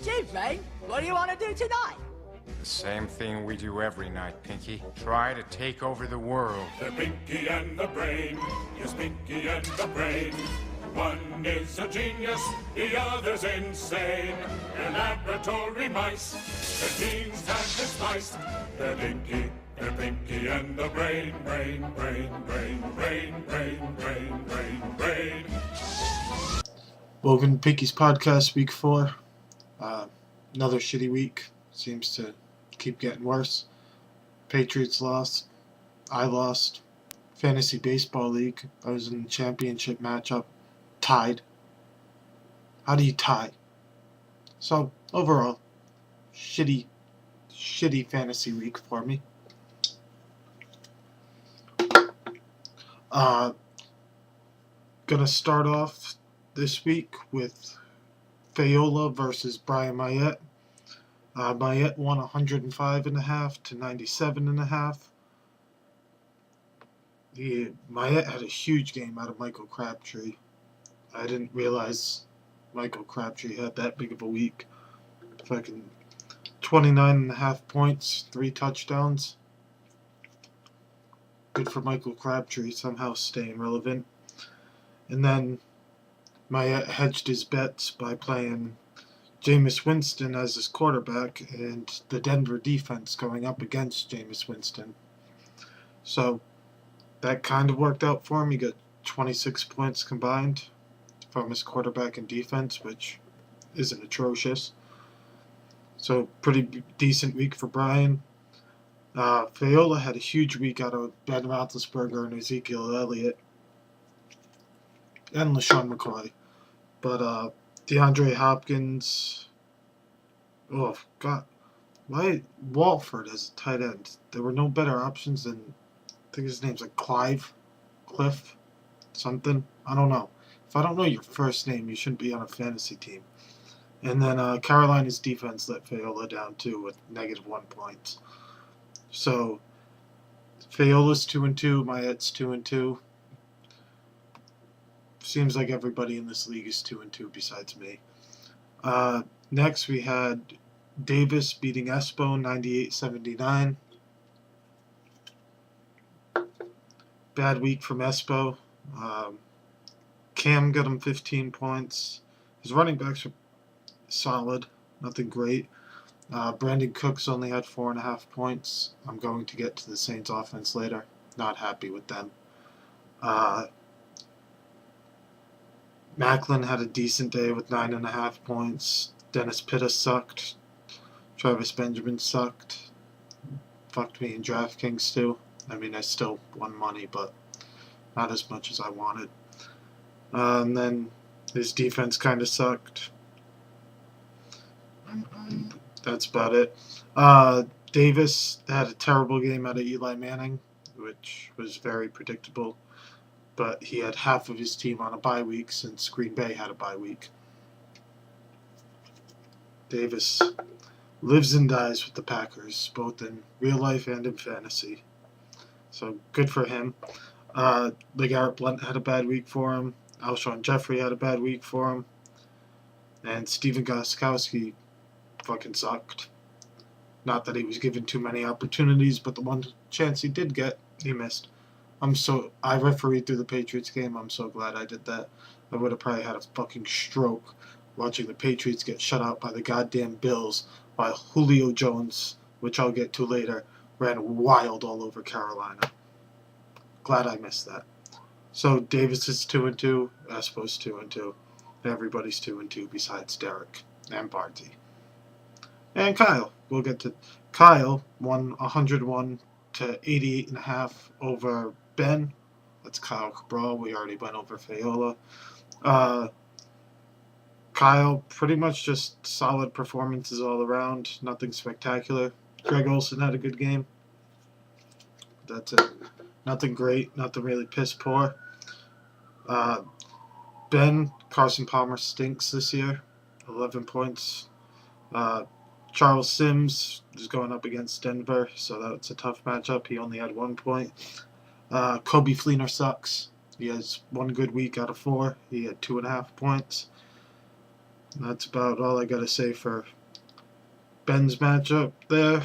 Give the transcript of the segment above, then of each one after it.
Gee, Rain, what do you want to do tonight? The same thing we do every night, Pinky. Try to take over the world. They're Pinky and the Brain. Yes, Pinky and the Brain. One is a genius, the other's insane. They're laboratory mice. Their genes have been spliced. They're Pinky and the Brain. Brain, brain, brain, brain, brain, brain, brain, brain. Welcome to Pinky's Podcast, Week 4. Another shitty week. Seems to keep getting worse. Patriots lost. I lost. Fantasy Baseball League. I was in the championship matchup. Tied. How do you tie? So, overall, shitty fantasy week for me. Gonna start off this week with Fayola versus Brian Mayette. Mayette won 105.5 to 97.5. Mayette had a huge game out of Michael Crabtree. I didn't realize Michael Crabtree had that big of a week. Fucking 29.5 points, 3 touchdowns. Good for Michael Crabtree, somehow staying relevant. And then Mayette hedged his bets by playing Jameis Winston as his quarterback and the Denver defense going up against Jameis Winston. So that kind of worked out for him. He got 26 points combined from his quarterback and defense, which isn't atrocious. So pretty decent week for Brian. Fayola had a huge week out of Ben Roethlisberger and Ezekiel Elliott and LaShawn McCoy. But DeAndre Hopkins, oh God, why Walford as a tight end? There were no better options than, I think his name's like Cliff, something. I don't know. If I don't know your first name, you shouldn't be on a fantasy team. And then Carolina's defense let Fayola down too with -1 points. So Fayola's 2-2, Mayette's 2-2. Seems like everybody in this league is 2-2 besides me. Next we had Davis beating Espo 98-79. Bad week from Espo. Cam got him 15 points. His running backs are solid, nothing great. Brandon Cooks only had 4.5 points. I'm going to get to the Saints offense later. Not happy with them. Macklin had a decent day with 9.5 points. Dennis Pitta sucked. Travis Benjamin sucked. Fucked me in DraftKings too. I mean, I still won money, but not as much as I wanted. And then his defense kind of sucked. That's about it. Davis had a terrible game out of Eli Manning, which was very predictable. But he had half of his team on a bye week since Green Bay had a bye week. Davis lives and dies with the Packers, both in real life and in fantasy. So good for him. LeGarrette Blount had a bad week for him. Alshon Jeffrey had a bad week for him. And Steven Gostkowski fucking sucked. Not that he was given too many opportunities, but the one chance he did get, he missed. I refereed through the Patriots game. I'm so glad I did that. I would have probably had a fucking stroke watching the Patriots get shut out by the goddamn Bills while Julio Jones, which I'll get to later, ran wild all over Carolina. Glad I missed that. So Davis is 2-2, Espo's 2-2. Everybody's 2-2 besides Derek and Barty. And Kyle. We'll get to Kyle won 101 to 88.5 over Ben. That's Kyle Cabral. We already went over Fayola. Kyle, pretty much just solid performances all around. Nothing spectacular. Greg Olsen had a good game. That's it. Nothing great. Nothing really piss poor. Ben, Carson Palmer stinks this year. 11 points. Charles Sims is going up against Denver, so that's a tough matchup. He only had 1 point. Kobe Fleener sucks. He has one good week out of 4. He had 2.5 points. That's about all I got to say for Ben's matchup there.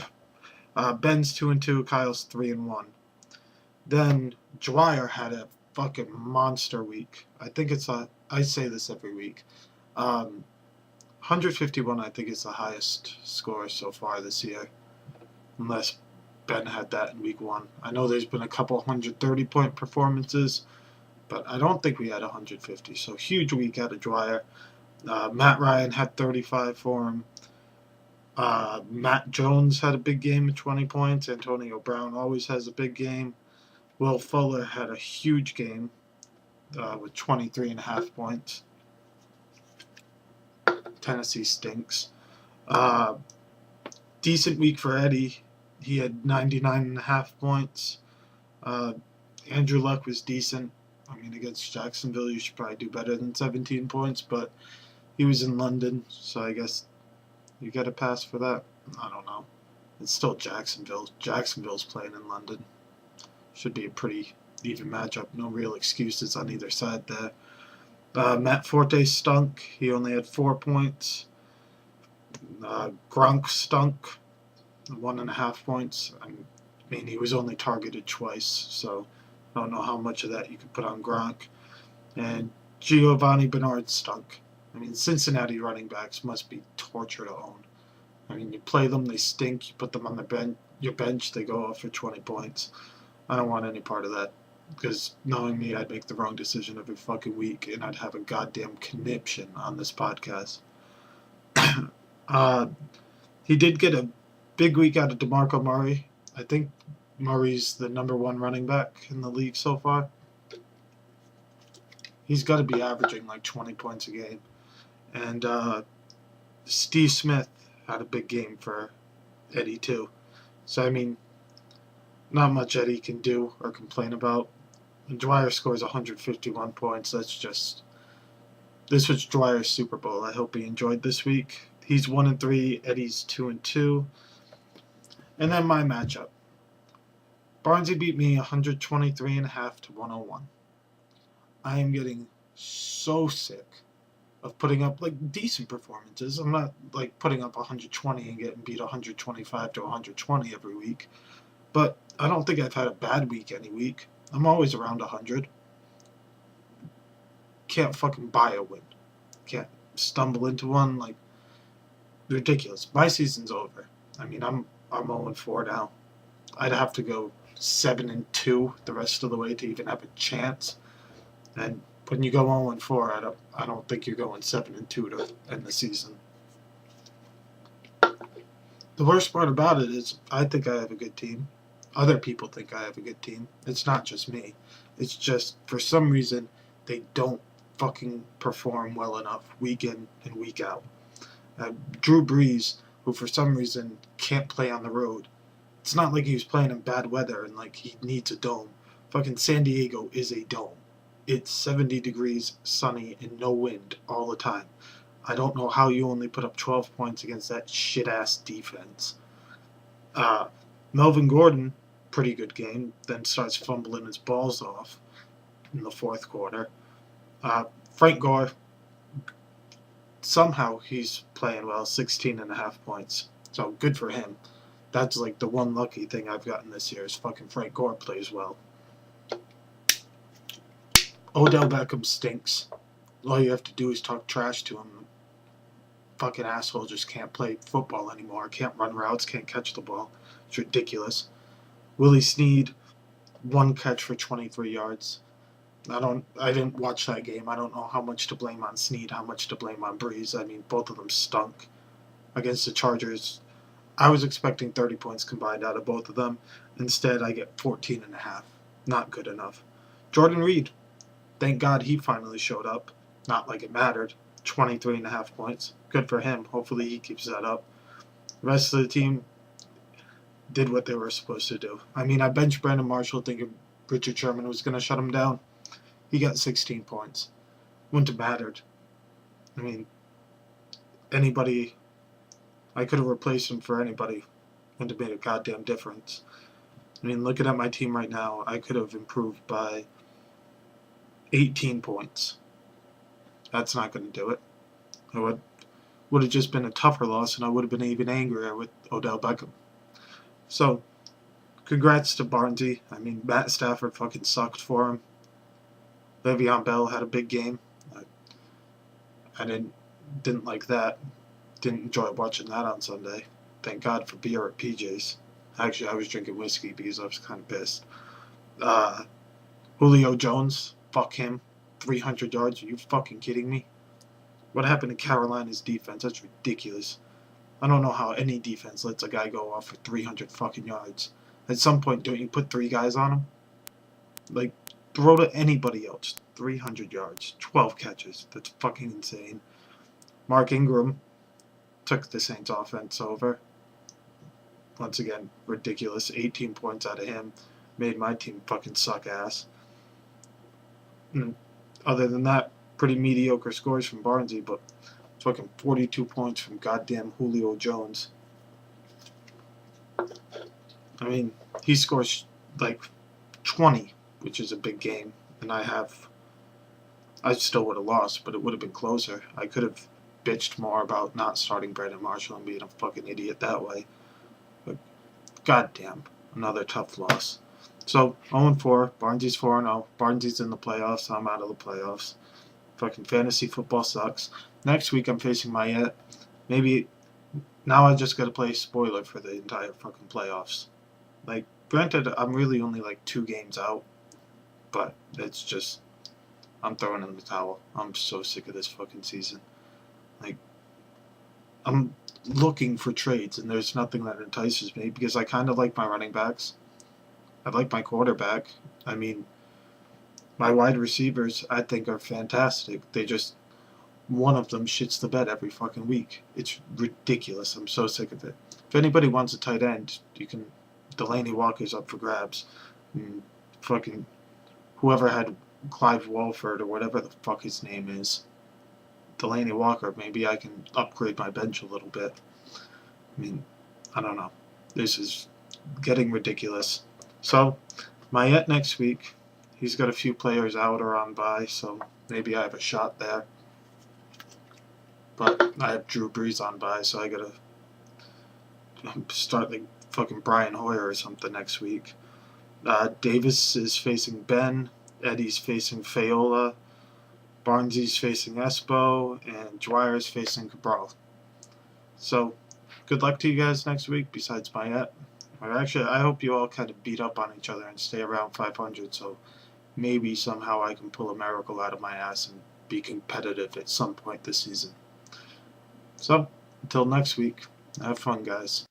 Ben's 2-2, Kyle's 3-1. Then Dwyer had a fucking monster week. I say this every week. 151, I think, is the highest score so far this year. Unless Ben had that in week 1. I know there's been a couple 130-point performances, but I don't think we had 150. So huge week out of Dwyer. Matt Ryan had 35 for him. Matt Jones had a big game at 20 points. Antonio Brown always has a big game. Will Fuller had a huge game with 23.5 points. Tennessee stinks. Decent week for Eddie. He had 99.5 points. Andrew Luck was decent. I mean, against Jacksonville, you should probably do better than 17 points, but he was in London, so I guess you get a pass for that. I don't know. It's still Jacksonville. Jacksonville's playing in London. Should be a pretty even matchup. No real excuses on either side there. Matt Forte stunk. He only had 4 points. Gronk stunk. 1.5 points. I mean, he was only targeted twice, so I don't know how much of that you could put on Gronk. And Giovanni Bernard stunk. I mean, Cincinnati running backs must be torture to own. I mean, you play them, they stink. You put them on your bench, they go off for 20 points. I don't want any part of that. Because knowing me, I'd make the wrong decision every fucking week, and I'd have a goddamn conniption on this podcast. He did get a big week out of DeMarco Murray. I think Murray's the #1 running back in the league so far. He's got to be averaging like 20 points a game. And Steve Smith had a big game for Eddie too. So, I mean, not much Eddie can do or complain about. And Dwyer scores 151 points. This was Dwyer's Super Bowl. I hope he enjoyed this week. He's 1-3. Eddie's 2-2. And then my matchup. Barnesy beat me 123.5 to 101. I am getting so sick of putting up like decent performances. I'm not like putting up 120 and getting beat 125 to 120 every week. But I don't think I've had a bad week any week. I'm always around 100. Can't fucking buy a win. Can't stumble into one. Like, ridiculous. My season's over. I mean, I'm 0-4 now. I'd have to go 7-2 the rest of the way to even have a chance. And when you go 0-4, I don't think you're going 7-2 to end the season. The worst part about it is I think I have a good team. Other people think I have a good team. It's not just me. It's just, for some reason, they don't fucking perform well enough week in and week out. Drew Brees, who for some reason can't play on the road. It's not like he was playing in bad weather and like he needs a dome. Fucking San Diego is a dome. It's 70 degrees, sunny, and no wind all the time. I don't know how you only put up 12 points against that shit-ass defense. Melvin Gordon, pretty good game, then starts fumbling his balls off in the fourth quarter. Frank Gore, somehow he's playing well, 16.5 points. So good for him. That's like the one lucky thing I've gotten this year is fucking Frank Gore plays well. Odell Beckham stinks. All you have to do is talk trash to him. Fucking asshole just can't play football anymore. Can't run routes, can't catch the ball. It's ridiculous. Willie Snead, 1 catch for 23 yards. I didn't watch that game. I don't know how much to blame on Snead, how much to blame on Breeze. I mean, both of them stunk. Against the Chargers, I was expecting 30 points combined out of both of them. Instead, I get 14.5. Not good enough. Jordan Reed, thank God he finally showed up. Not like it mattered. 23.5 points. Good for him. Hopefully he keeps that up. The rest of the team did what they were supposed to do. I mean, I benched Brandon Marshall thinking Richard Sherman was going to shut him down. He got 16 points. Wouldn't have mattered. I mean, anybody, I could have replaced him for anybody. Wouldn't have made a goddamn difference. I mean, looking at my team right now, I could have improved by 18 points. That's not going to do it. would have just been a tougher loss, and I would have been even angrier with Odell Beckham. So, congrats to Barnesy. I mean, Matt Stafford fucking sucked for him. Le'Veon Bell had a big game. I didn't like that. Didn't enjoy watching that on Sunday. Thank God for beer at PJ's. Actually, I was drinking whiskey because I was kind of pissed. Julio Jones, fuck him. 300 yards, are you fucking kidding me? What happened to Carolina's defense? That's ridiculous. I don't know how any defense lets a guy go off for 300 fucking yards. At some point, don't you put 3 guys on him? Like, throw to anybody else. 300 yards, 12 catches. That's fucking insane. Mark Ingram took the Saints offense over. Once again, ridiculous. 18 points out of him. Made my team fucking suck ass. And other than that, pretty mediocre scores from Barnesy, but fucking 42 points from goddamn Julio Jones. I mean, he scores like 20, which is a big game, and I still would have lost, but it would have been closer. I could have bitched more about not starting Brandon Marshall and being a fucking idiot that way. But goddamn, another tough loss. So 0-4, Barnesy's 4-0. Barnesy's in the playoffs. I'm out of the playoffs. Fucking fantasy football sucks. Next week I'm facing Mayette. Maybe now I just gotta play spoiler for the entire fucking playoffs. Like, granted, I'm really only like 2 games out, but it's just, I'm throwing in the towel. I'm so sick of this fucking season. Like, I'm looking for trades, and there's nothing that entices me because I kind of like my running backs. I like my quarterback. I mean, my wide receivers, I think, are fantastic. They just, one of them shits the bed every fucking week. It's ridiculous. I'm so sick of it. If anybody wants a tight end, you can, Delaney Walker's up for grabs. And fucking, whoever had Clive Walford or whatever the fuck his name is, Delaney Walker, maybe I can upgrade my bench a little bit. I mean, I don't know. This is getting ridiculous. So, Mayette next week. He's got a few players out or on bye, so maybe I have a shot there. But I have Drew Brees on bye, so I gotta start like fucking Brian Hoyer or something next week. Davis is facing Ben. Eddie's facing Fayola. Barnesy's facing Espo. And Dwyer's facing Cabral. So, good luck to you guys next week, besides Mayette. Or actually, I hope you all kind of beat up on each other and stay around 500, so maybe somehow I can pull a miracle out of my ass and be competitive at some point this season. So, until next week, have fun, guys.